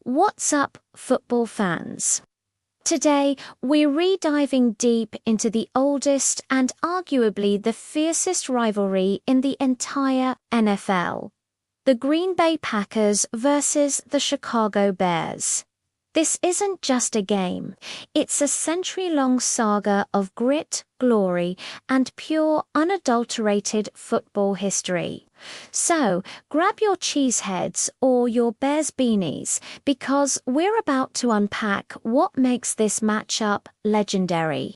What's up, football fans? Today, we're re-diving deep into the oldest and arguably the fiercest rivalry in the entire NFL. The Green Bay Packers versus the Chicago Bears. This isn't just a game, it's a century-long saga of grit, glory, and pure, unadulterated football history. So, grab your cheeseheads or your Bears beanies, because we're about to unpack what makes this matchup legendary.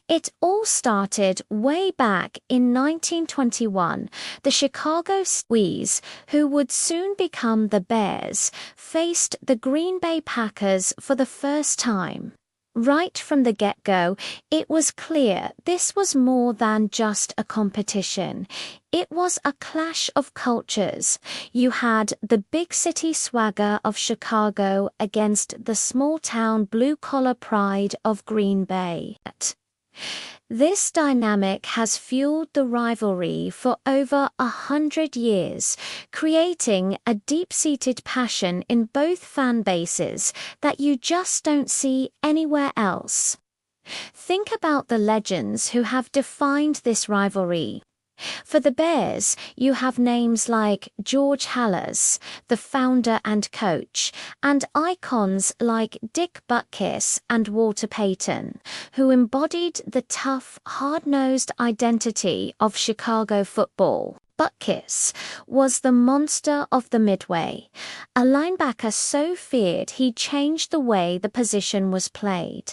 It all started way back in 1921. The Chicago Squeeze, who would soon become the Bears, faced the Green Bay Packers for the first time. Right from the get-go, it was clear this was more than just a competition. It was a clash of cultures. You had the big city swagger of Chicago against the small-town blue-collar pride of Green Bay. This dynamic has fueled the rivalry for over 100 years, creating a deep-seated passion in both fan bases that you just don't see anywhere else. Think about the legends who have defined this rivalry. For the Bears, you have names like George Halas, the founder and coach, and icons like Dick Butkus and Walter Payton, who embodied the tough, hard-nosed identity of Chicago football. Butkus was the monster of the midway, a linebacker so feared he changed the way the position was played.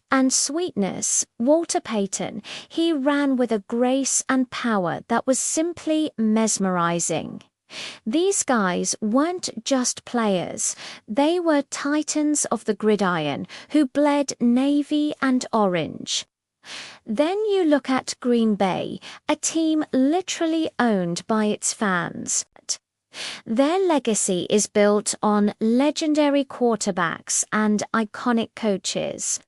And Sweetness, Walter Payton, he ran with a grace and power that was simply mesmerizing. These guys weren't just players, they were titans of the gridiron who bled navy and orange. Then you look at Green Bay, a team literally owned by its fans. Their legacy is built on legendary quarterbacks and iconic coaches.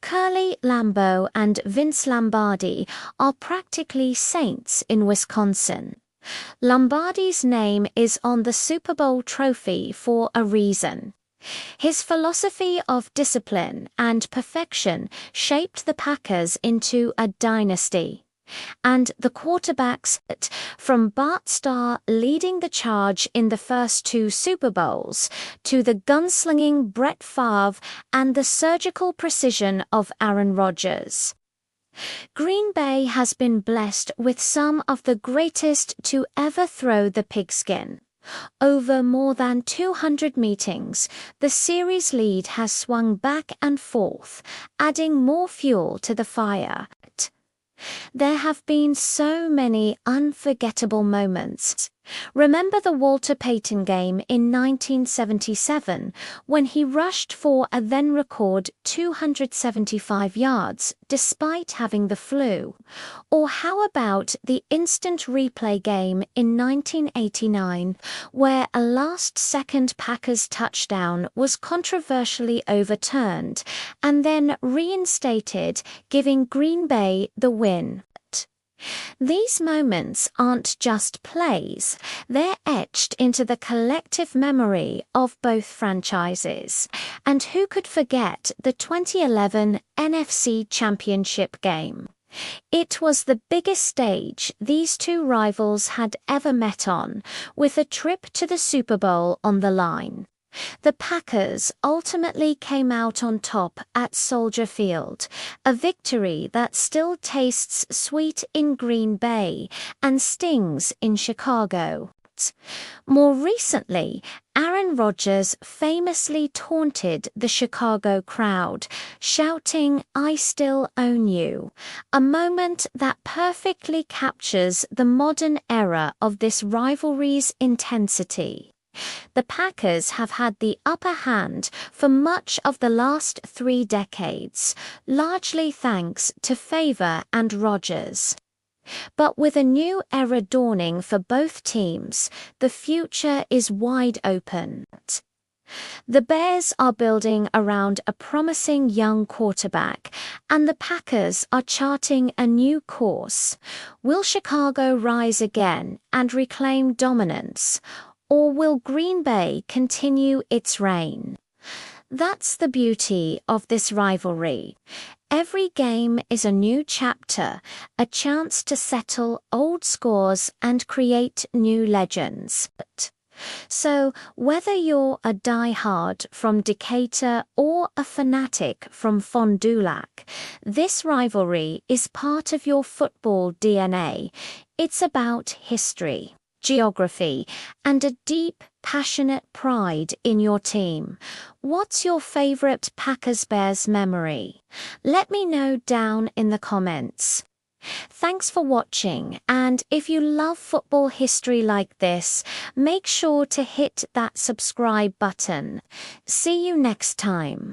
Curly Lambeau and Vince Lombardi are practically saints in Wisconsin. Lombardi's name is on the Super Bowl trophy for a reason. His philosophy of discipline and perfection shaped the Packers into a dynasty. And the quarterbacks, from Bart Starr leading the charge in the first two Super Bowls, to the gunslinging Brett Favre and the surgical precision of Aaron Rodgers. Green Bay has been blessed with some of the greatest to ever throw the pigskin. Over more than 200 meetings, the series lead has swung back and forth, adding more fuel to the fire. There have been so many unforgettable moments. Remember the Walter Payton game in 1977 when he rushed for a then record 275 yards despite having the flu? Or how about the instant replay game in 1989 where a last-second Packers touchdown was controversially overturned and then reinstated, giving Green Bay the win? These moments aren't just plays, they're etched into the collective memory of both franchises. And who could forget the 2011 NFC Championship game? It was the biggest stage these two rivals had ever met on, with a trip to the Super Bowl on the line. The Packers ultimately came out on top at Soldier Field, a victory that still tastes sweet in Green Bay and stings in Chicago. More recently, Aaron Rodgers famously taunted the Chicago crowd, shouting, "I still own you," a moment that perfectly captures the modern era of this rivalry's intensity. The Packers have had the upper hand for much of the last 3 decades, largely thanks to Favre and Rodgers. But with a new era dawning for both teams, the future is wide open. The Bears are building around a promising young quarterback, and the Packers are charting a new course. Will Chicago rise again and reclaim dominance? or will Green Bay continue its reign? That's the beauty of this rivalry. Every game is a new chapter, a chance to settle old scores and create new legends. So, whether you're a diehard from Decatur or a fanatic from Fond du Lac, this rivalry is part of your football DNA. It's about history, geography, and a deep, passionate pride in your team. What's your favorite Packers-Bears memory? Let me know down in the comments. Thanks for watching, and if you love football history like this, make sure to hit that subscribe button. See you next time.